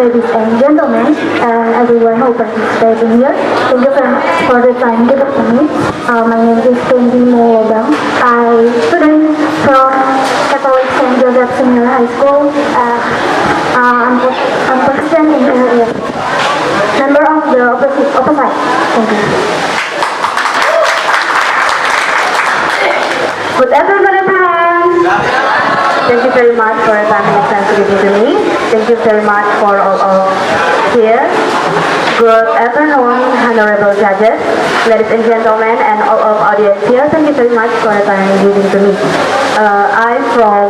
ladies and gentlemen, and everyone who participated here. Thank you very much for the time given to me. My name is Kendi Molobang. I student from Catholic St. Joseph Senior High School. I'm position in area. Member of the opposite. Thank you. Would everybody please? Thank you very much for the time and time to give to me. Thank you very much for all of here. Good afternoon, honorable judges, ladies and gentlemen, and all of audience here. Thank you very much for the time giving to me. I'm from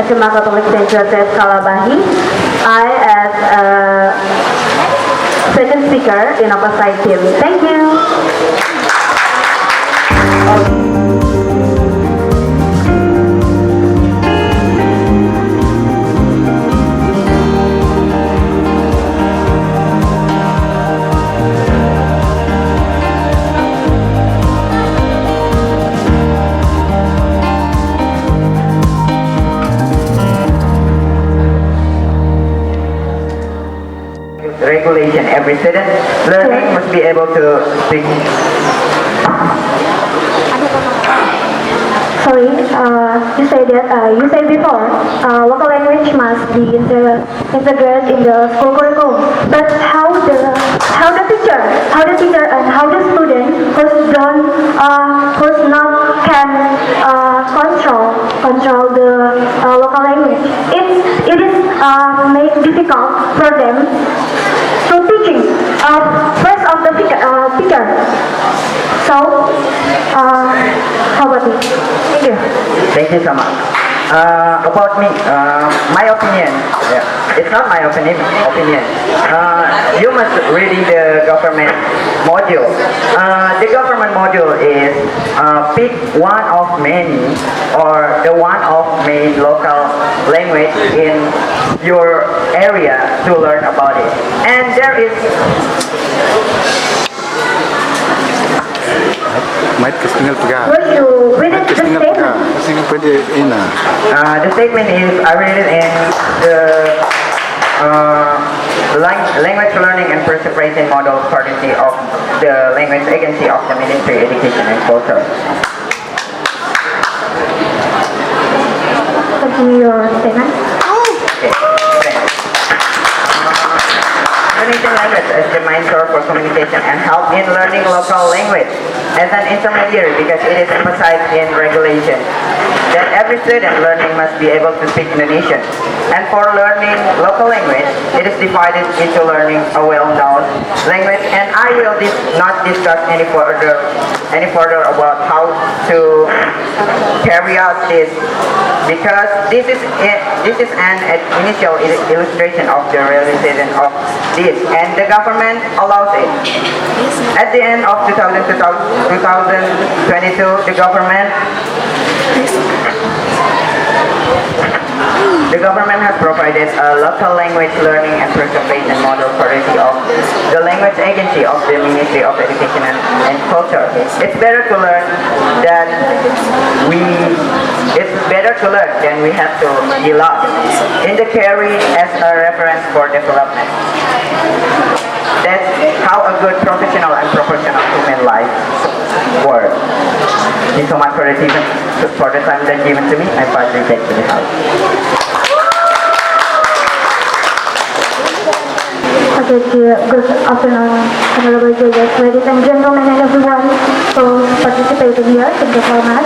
SMA Catholic St. Joseph Kalabahi. I as a second speaker in opposite team. Thank you. Regulation. Every student learning must be able to speak. Sorry, you said before, local language must be integrated in the school curriculum. But how the teacher and how the student who's not can control the local language. It is made difficult for them to teaching first of the teacher. So, how about you? Thank you. Thank you so much. About me, my opinion, it's not my opinion. You must read the government module. The government module is pick one of many or the one of main local language in your area to learn about it. And there is Would you read it the statement? the statement is I read it in the language learning and preservation model courtesy of the language agency of the Ministry of Education and Culture. Continue your statement. Okay. Indonesian language as the main source for communication and help in learning local language as an intermediary because it is emphasized in regulation that every student learning must be able to speak Indonesian. And for learning local language, it is divided into learning a well-known language. And I will not discuss any further about how to carry out this because this is an initial illustration of the realization of this, and the government allows it. At the end of 2022, the government has provided a local language learning and preservation model courtesy of the language agency of the Ministry of Education and Culture. It's better to learn than we have to be lost in the carry as a reference for development. That's how a good professional and proportional human life works. Thank you so much for the time that given to me. I pass it back to the house. Okay, good afternoon, honorable judges, ladies and gentlemen, and everyone who participated here. Thank you so much.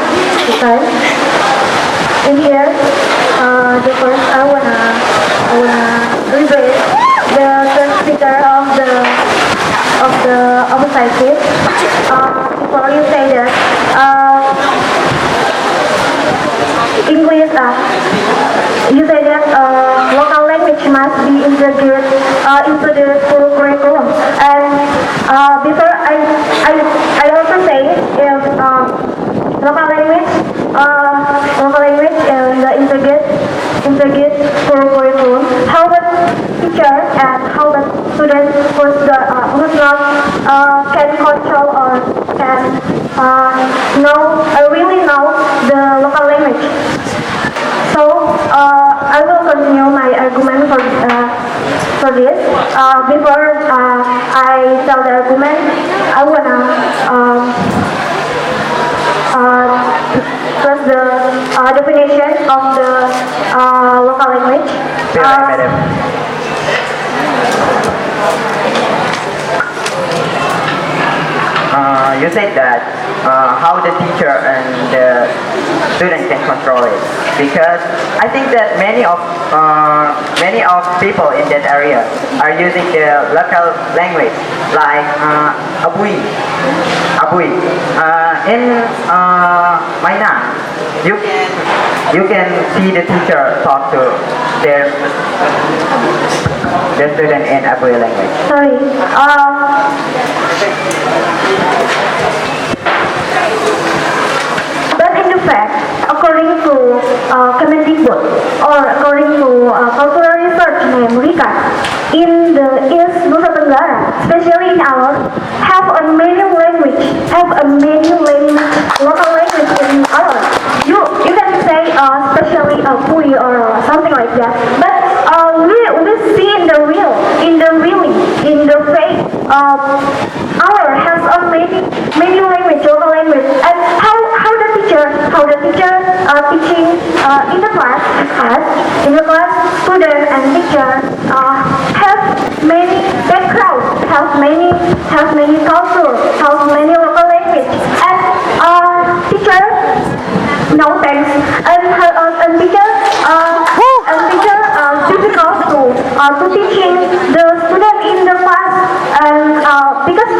In here, the first I wanna reveal the first speaker of the opposite team. Before you say that, English. You say that local language must be integrated into the school curriculum. And before I also say if local language in the integrate school curriculum, how the teacher and how the student who's not can control or can really know the local language. So I will continue my argument for this, before I tell the argument, I wanna plus the definition of the local language. Feel like, madam. You said that how the teacher and the student can control it, because I think that many of people in that area are using the local language like abui. In Mainang, you can see the teacher talk to their student in abui language. Sorry. But in the fact, according to Kemendikbud or according to cultural research named RIKA, in the East Nusa Tenggara, especially in Alor, have a many language, local language in Alor. You can say especially Pui or something like that. But we see in the faith, Alor has a many language, local language, and how the teacher teaching in the class, student and teacher have many backgrounds, have many culture, have many local language, and teacher no thanks, and teacher difficult to teaching the student in the class, and because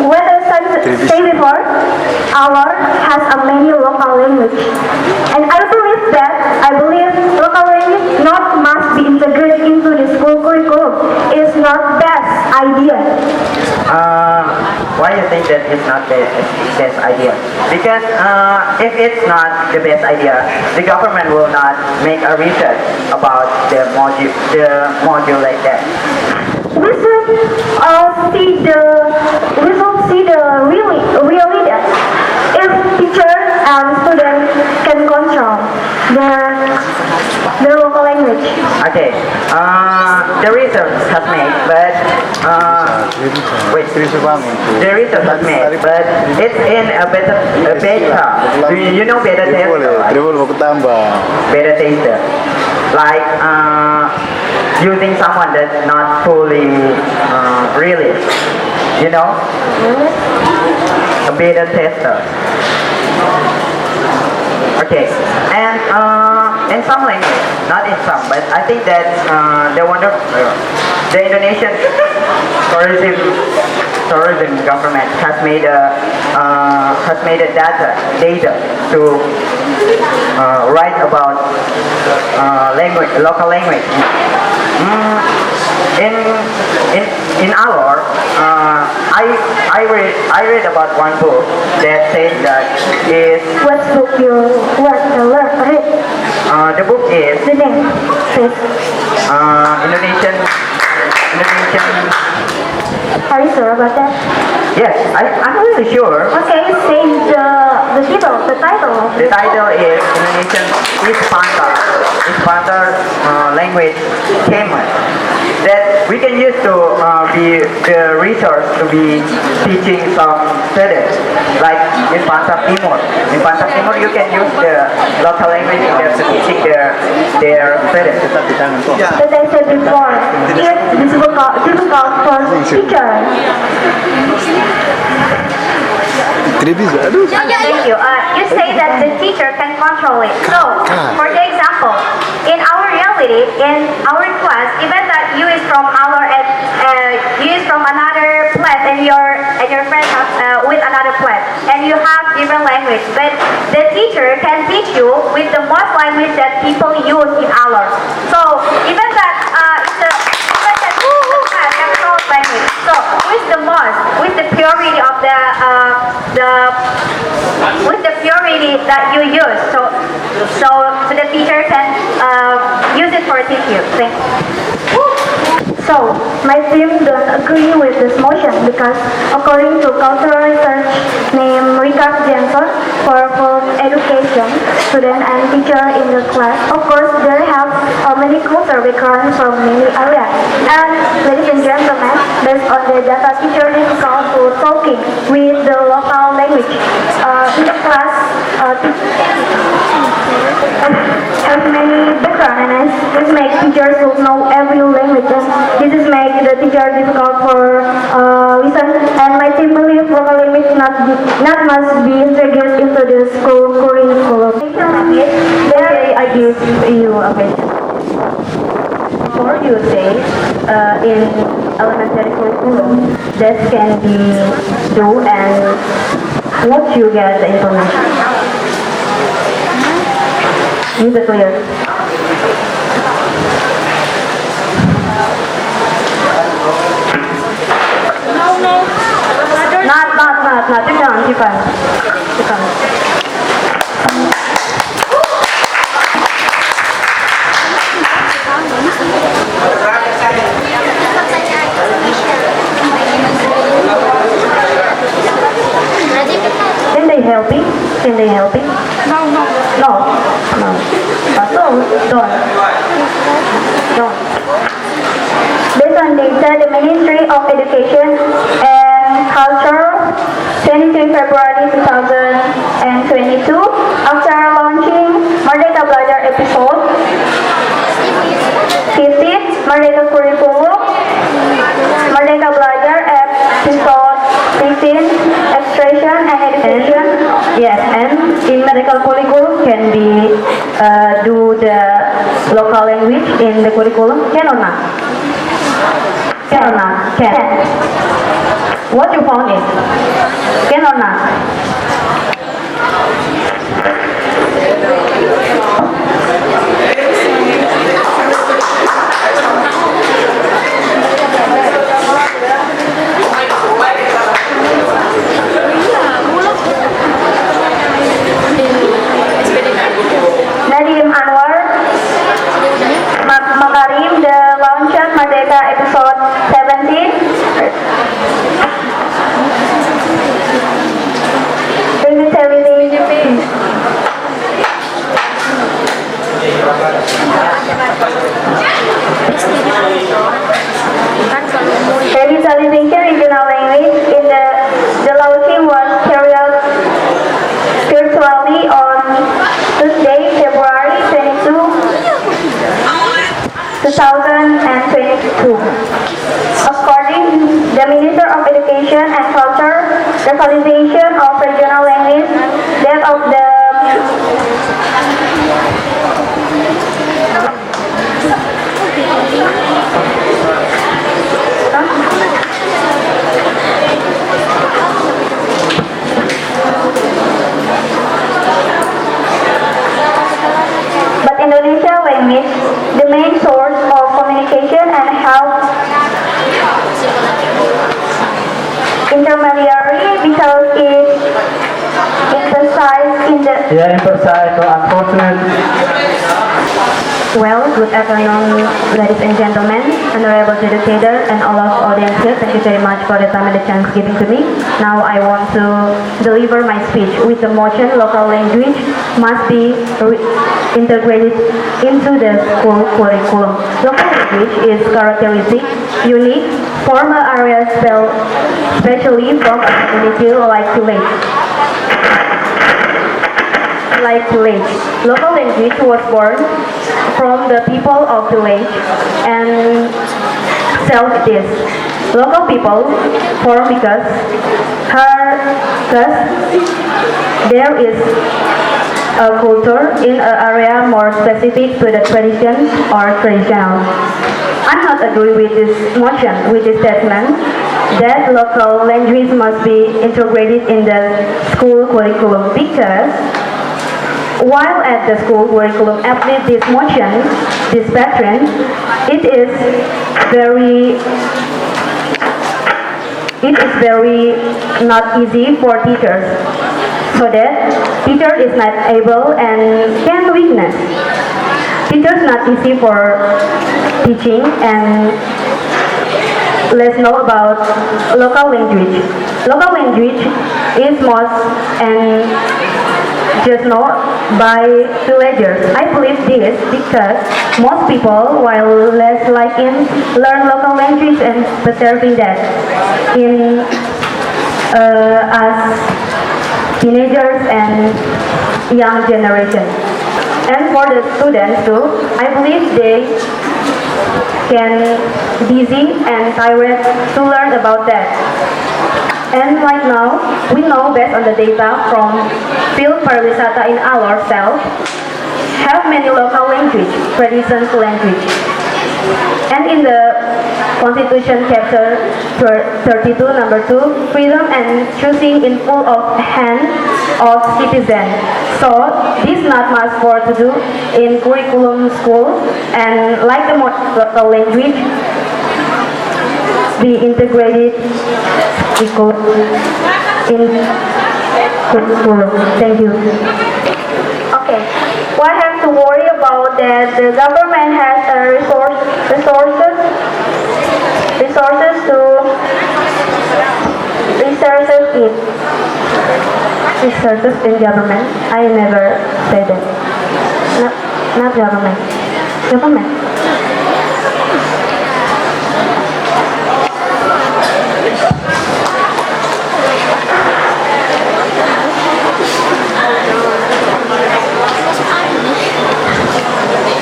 when I say before, our has a many local language, and I believe local language not must be integrated into the school curriculum. Is not best idea. Why you think that it's not the best idea? Because if it's not the best idea, the government will not make a research about the module like that. We should see the really that if teacher and student can control their local language. Okay, the research has made, but the research has made, but it's in a beta. Do you know beta tester? Beta tester, like using someone that's not fully really, you know, a beta tester. Okay, and in some language, not in some, but I think that the Indonesian tourism government has made a data to write about local language. In Alor, I read about one book that says that is What book you read? the book is The name, please. Indonesian. Are you sure about that? Yes, I'm really sure. Okay, say the title. The title is Indonesian Ispantar language Kemet. That we can use to be the resource to be teaching some students, like in Pantar Timur. In Pantar Timur, you can use the local language in there to teaching their students. As I said before, it's difficult for teacher. Thank you. You say that the teacher can control it. So, for the example, in our reality, in our class, even that you is from our you is from another place, and your friends have with another place, and you have different language, but the teacher can teach you with the most language that people use in ours. So, even that language. So with the most, with the purity of with the purity that you use, so the teacher can use it for teach you. Thank you. So, my team don't agree with this motion because according to cultural research named Richard Jensen for full education, student and teacher in the class, of course there have many unique culture we can from many areas. And ladies and gentlemen, based on the data, teacher is also talking with the local language. In the class, have many background and this makes teachers who know every language. This is make the teacher difficult for listen. And my team believe local language not must be introduced into the school curriculum. There I give you a question. Before you say in elementary curriculum that can be do and what you get the information. Is it clear? Not. Bukan. Can they help me? Can they help me? No. Don't. Based on data, the Ministry of Education and Culture, 23 February 2022, after launching Merdeka Belajar episode 15, Merdeka Curriculum, Merdeka Belajar episode 16, Extraction and Education. Yes, and in medical curriculum can be do the local language in the curriculum? Can or not? Can or not? Can. What you found is? Can or not? Nadim Anwar, Makarim, the launcher Merdeka episode 17. Revitalization regional language in the launching was carried out virtually on Tuesday, February 22, 2022. According to the Minister of Education and Culture, the revitalization of regional language, that of the but Indonesia language, the main source of communication and health intermediary because it emphasizes in the Unfortunate. Well, good afternoon, ladies and gentlemen, honorable educator, and all of audience here. Thank you very much for the time and the chance given to me. Now I want to deliver my speech with the motion local language must be integrated into the school curriculum. Local language is characteristic, unique, formal areas especially from a community like village. Local language was born from the people of village and self-this. Local people form because there is a culture in an area more specific to the tradition or traditional. I not agree with this motion, with this statement that local language must be integrated in the school curriculum because while at the school curriculum apply this motion, this pattern, it is very not easy for teachers, so that teacher is not able and can weakness. Teachers not easy for teaching and let's know about local language. Local language is most and just not by villagers. I believe this because most people, while less liking, learn local language and preserving that in as teenagers and young generation. And for the students too, I believe they can busy and tired to learn about that. And right now, we know based on the data from field pariwisata in ourselves, have many local language, traditions language. And in the Constitution chapter 32, number 2, freedom and choosing in full of hand of citizen. So this not much for to do in curriculum school, and like the local language be integrated equal in school. Thank you. Okay. Why have to worry about that? The government has resources to resources it. Resources in government. I never said that. Not government. Government.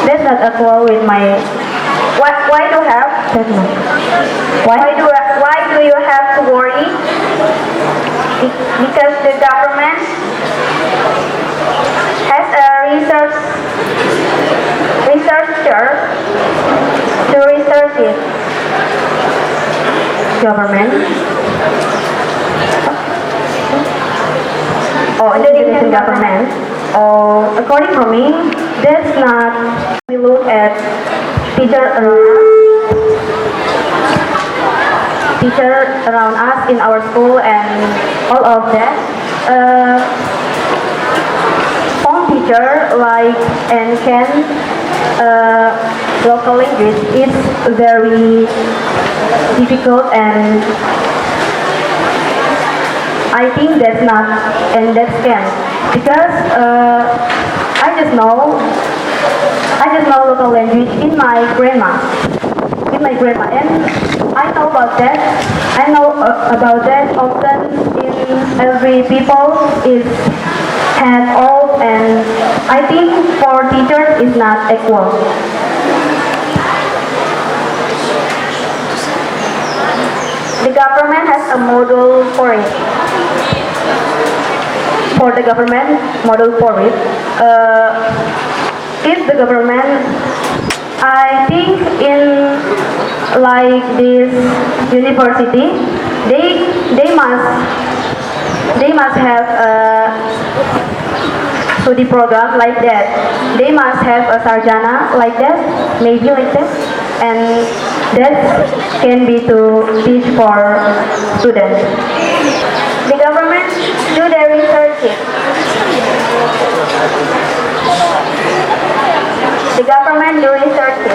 That's not equal with my Why do have? statement. Why do you have to worry? Because the government has a researcher to research it. Government. Oh, Indonesian government. Oh, according to me, that's not. We look at teacher around us in our school and all of that. Some teacher like and can local language is very difficult, and I think that's not and that's can because I just know local language in my grandma, and I know about that. I know about that often in every people is had all, and I think for teachers is not equal. The government has a model for it. For the government model for it, if the government, I think in like this university, they must have a study program like that. They must have a sarjana like that, maybe like that, and that can be to teach for students. The government do their research it. The government do research it.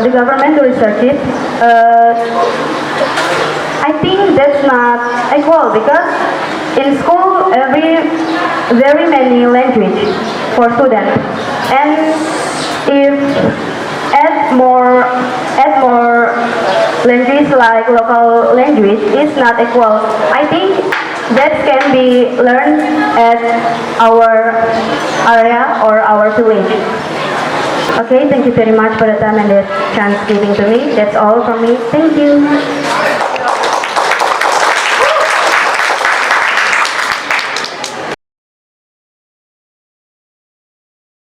The government to research it. I think that's not equal because in school very many language for students, and if add more language like local language is not equal. I think that can be learned at our area or our village. Okay, thank you very much for the time and the chance giving to me. That's all from me. Thank you.